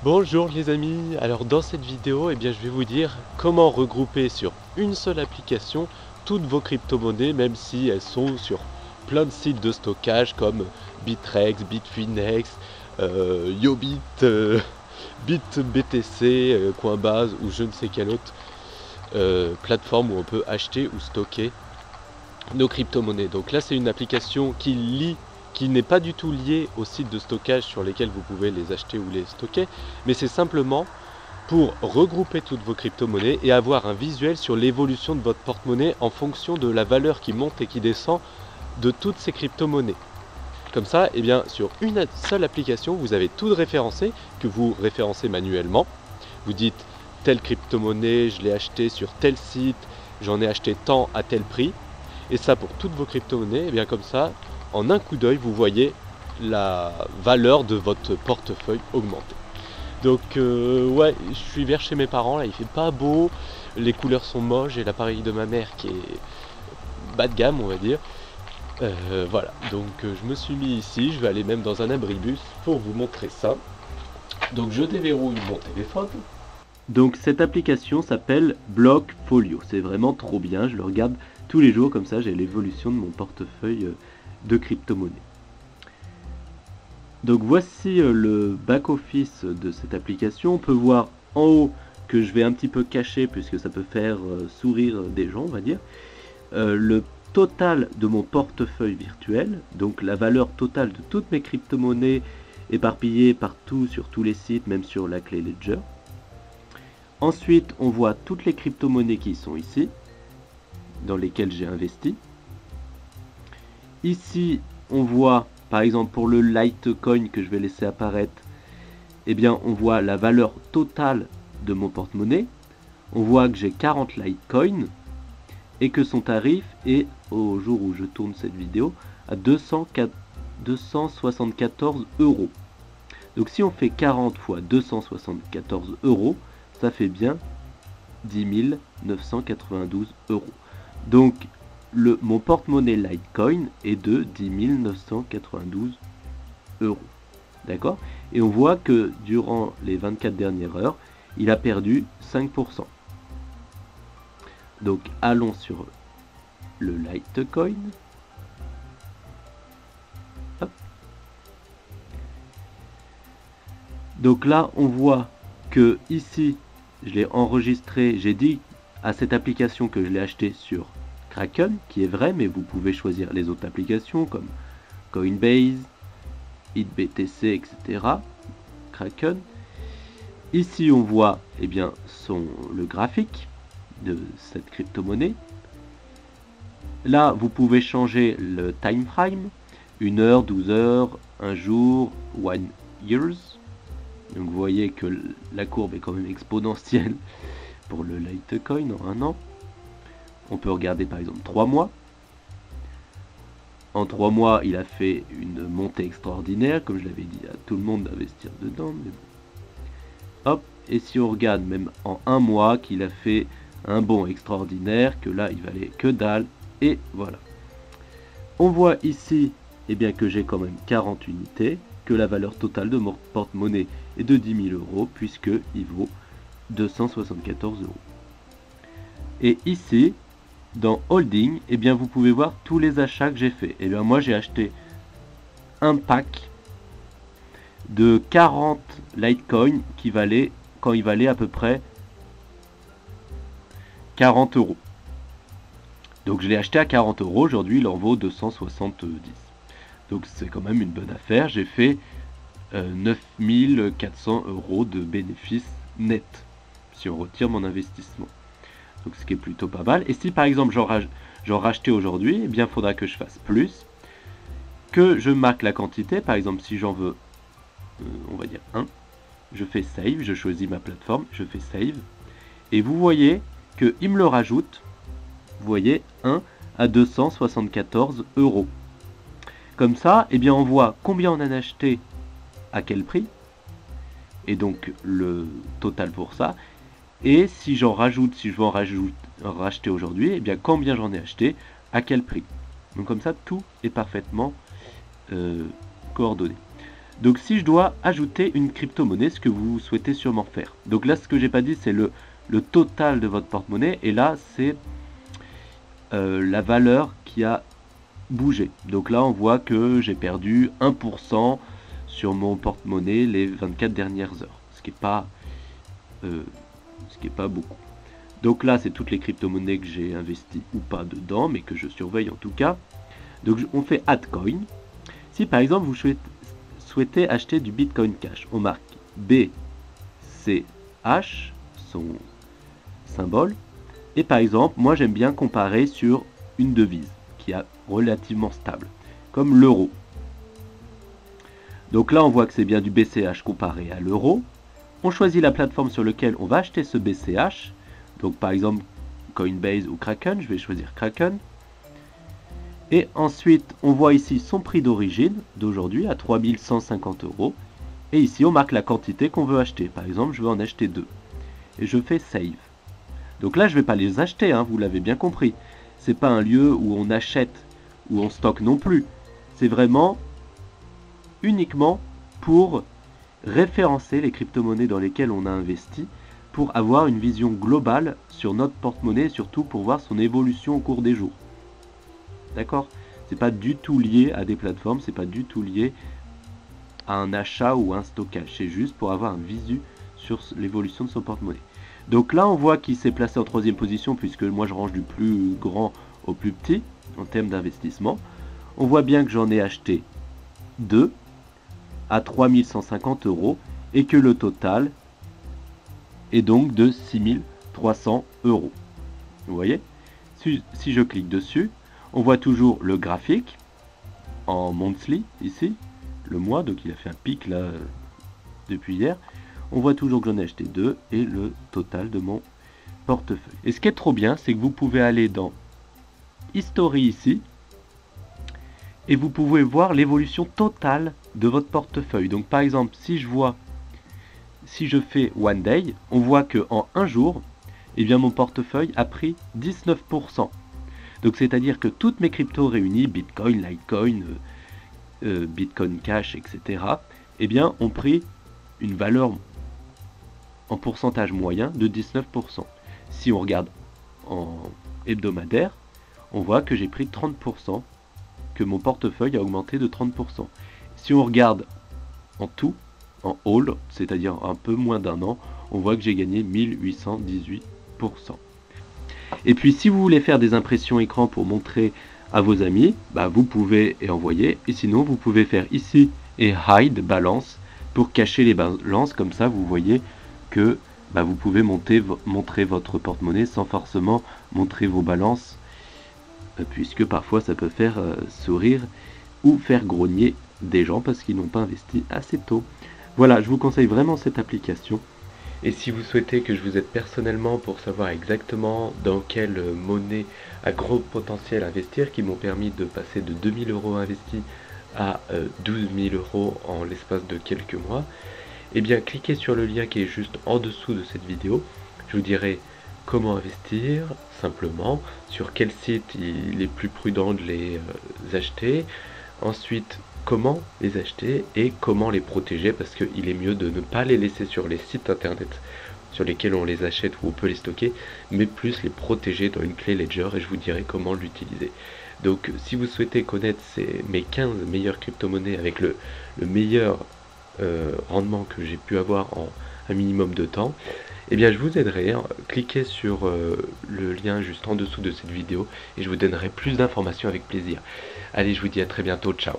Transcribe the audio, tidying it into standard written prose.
Bonjour les amis, alors dans cette vidéo, je vais vous dire comment regrouper sur une seule application toutes vos crypto-monnaies, même si elles sont sur plein de sites de stockage comme Bitrex, Bitfinex, Yobit, BitBTC, Coinbase ou je ne sais quelle autre plateforme où on peut acheter ou stocker nos crypto-monnaies. Donc là c'est une application qui n'est pas du tout liée aux sites de stockage sur lesquels vous pouvez les acheter ou les stocker, mais c'est simplement pour regrouper toutes vos crypto-monnaies et avoir un visuel sur l'évolution de votre porte-monnaie en fonction de la valeur qui monte et qui descend de toutes ces crypto-monnaies. Comme ça, sur une seule application, vous avez tout référencé, que vous référencez manuellement. Vous dites telle crypto-monnaie, je l'ai acheté sur tel site, j'en ai acheté tant à tel prix. Et ça pour toutes vos crypto-monnaies, et comme ça, en un coup d'œil, vous voyez la valeur de votre portefeuille augmenter. Donc ouais, je suis vers chez mes parents, là il fait pas beau, les couleurs sont moches, et l'appareil de ma mère qui est bas de gamme on va dire. Voilà, donc je me suis mis ici, je vais aller même dans un abribus pour vous montrer ça. Donc je déverrouille mon téléphone. Donc cette application s'appelle Blockfolio, c'est vraiment trop bien, je le regarde tous les jours, comme ça j'ai l'évolution de mon portefeuille de crypto-monnaie. Donc voici le back-office de cette application. On peut voir en haut que je vais un petit peu cacher puisque ça peut faire sourire des gens, on va dire. Le total de mon portefeuille virtuel, donc la valeur totale de toutes mes crypto-monnaies éparpillées partout sur tous les sites, même sur la clé Ledger. Ensuite, on voit toutes les crypto-monnaies qui sont ici, dans lesquelles j'ai investi. Ici, on voit, par exemple, pour le Litecoin que je vais laisser apparaître, on voit la valeur totale de mon porte-monnaie. On voit que j'ai 40 Litecoins et que son tarif est, au jour où je tourne cette vidéo, à 274 euros. Donc si on fait 40 fois 274 euros, ça fait bien 10 992 euros. Donc mon porte-monnaie Litecoin est de 10 992 euros. D'accord? Et on voit que durant les 24 dernières heures, il a perdu 5%. Donc allons sur le Litecoin. Hop. Donc là, on voit que ici, je l'ai enregistré, j'ai dit à cette application que je l'ai acheté sur Kraken, qui est vrai, mais vous pouvez choisir les autres applications comme Coinbase, HitBTC, etc. Kraken. Ici, on voit le graphique de cette crypto-monnaie. Là, vous pouvez changer le time frame, 1 heure, 12 heures, 1 jour, 1 years. Donc vous voyez que la courbe est quand même exponentielle pour le Litecoin en 1 an. On peut regarder par exemple 3 mois. En 3 mois, il a fait une montée extraordinaire, comme je l'avais dit à tout le monde d'investir dedans. Mais bon. Hop, et si on regarde même en 1 mois qu'il a fait un bond extraordinaire, que là il valait que dalle, et voilà. On voit ici que j'ai quand même 40 unités, que la valeur totale de mon porte-monnaie est de 10 000 euros, puisqu'il vaut 274 euros. Et ici, dans Holding, vous pouvez voir tous les achats que j'ai fait. Moi j'ai acheté un pack de 40 Litecoin qui valait, quand il valait à peu près 40 euros. Donc je l'ai acheté à 40 euros, aujourd'hui il en vaut 270. Donc c'est quand même une bonne affaire. J'ai fait 9400 euros de bénéfices nets, si on retire mon investissement. Donc ce qui est plutôt pas mal. Et si par exemple j'en rachetais aujourd'hui, il faudra que je fasse plus, que je marque la quantité. Par exemple si j'en veux, on va dire 1, je fais save, je choisis ma plateforme, je fais save. Et vous voyez qu'il me le rajoute, vous voyez, 1 à 274 euros. Comme ça, on voit combien on en a acheté, à quel prix, et donc le total pour ça. Et si j'en rajoute, si je veux en racheter aujourd'hui, combien j'en ai acheté, à quel prix. Donc comme ça, tout est parfaitement coordonné. Donc si je dois ajouter une crypto-monnaie, ce que vous souhaitez sûrement faire. Donc là, ce que j'ai pas dit, c'est le total de votre porte-monnaie. Et là, c'est la valeur qui a bougé. Donc là, on voit que j'ai perdu 1% sur mon porte-monnaie les 24 dernières heures. Ce qui est pas beaucoup. Donc là, c'est toutes les crypto-monnaies que j'ai investies ou pas dedans, mais que je surveille en tout cas. Donc on fait Add Coin. Si par exemple vous souhaitez acheter du Bitcoin Cash, on marque BCH, son symbole. Et par exemple, moi j'aime bien comparer sur une devise qui est relativement stable, comme l'euro. Donc là on voit que c'est bien du BCH comparé à l'euro. On choisit la plateforme sur laquelle on va acheter ce BCH. Donc par exemple Coinbase ou Kraken, je vais choisir Kraken. Et ensuite on voit ici son prix d'origine d'aujourd'hui à 3150 €. Et ici on marque la quantité qu'on veut acheter. Par exemple je veux en acheter 2. Et je fais Save. Donc là je ne vais pas les acheter, hein, vous l'avez bien compris. C'est pas un lieu où on achète, où on stocke non plus. C'est vraiment uniquement pour référencer les crypto-monnaies dans lesquelles on a investi, pour avoir une vision globale sur notre porte-monnaie et surtout pour voir son évolution au cours des jours. D'accord? C'est pas du tout lié à des plateformes, c'est pas du tout lié à un achat ou un stockage. C'est juste pour avoir un visu sur l'évolution de son porte-monnaie. Donc là, on voit qu'il s'est placé en 3e position puisque moi je range du plus grand au plus petit en termes d'investissement. On voit bien que j'en ai acheté 2 à 3150 € et que le total est donc de 6300 €. Vous voyez? Si je clique dessus, on voit toujours le graphique en monthly ici, le mois, donc il a fait un pic là depuis hier. On voit toujours que j'en ai acheté 2 et le total de mon portefeuille. Et ce qui est trop bien, c'est que vous pouvez aller dans History ici et vous pouvez voir l'évolution totale de votre portefeuille. Donc par exemple, si je fais One Day, on voit que en un jour, eh bien, mon portefeuille a pris 19%. Donc c'est-à-dire que toutes mes cryptos réunies, Bitcoin, Litecoin, Bitcoin Cash, etc., eh bien, ont pris une valeur en pourcentage moyen de 19%. Si on regarde en hebdomadaire, on voit que j'ai pris 30%, que mon portefeuille a augmenté de 30%. Si on regarde en tout, en all, c'est-à-dire un peu moins d'un an, on voit que j'ai gagné 1818%. Et puis si vous voulez faire des impressions écran pour montrer à vos amis, bah, vous pouvez et envoyer, et sinon vous pouvez faire ici et hide balance pour cacher les balances, comme ça vous voyez que bah, vous pouvez montrer votre porte-monnaie sans forcément montrer vos balances, puisque parfois ça peut faire sourire ou faire grogner des gens parce qu'ils n'ont pas investi assez tôt. Voilà, je vous conseille vraiment cette application. Et si vous souhaitez que je vous aide personnellement pour savoir exactement dans quelle monnaie à gros potentiel investir, qui m'ont permis de passer de 2000 € investis à 12 000 € en l'espace de quelques mois, eh bien cliquez sur le lien qui est juste en dessous de cette vidéo. Je vous dirai comment investir simplement, sur quel site il est plus prudent de les acheter, ensuite comment les acheter et comment les protéger, parce qu'il est mieux de ne pas les laisser sur les sites internet sur lesquels on les achète ou on peut les stocker, mais plus les protéger dans une clé Ledger, et je vous dirai comment l'utiliser. Donc si vous souhaitez connaître mes 15 meilleures crypto-monnaies avec le meilleur rendement que j'ai pu avoir en un minimum de temps, eh bien je vous aiderai, hein. Cliquez sur le lien juste en dessous de cette vidéo et je vous donnerai plus d'informations avec plaisir. Allez, je vous dis à très bientôt, ciao.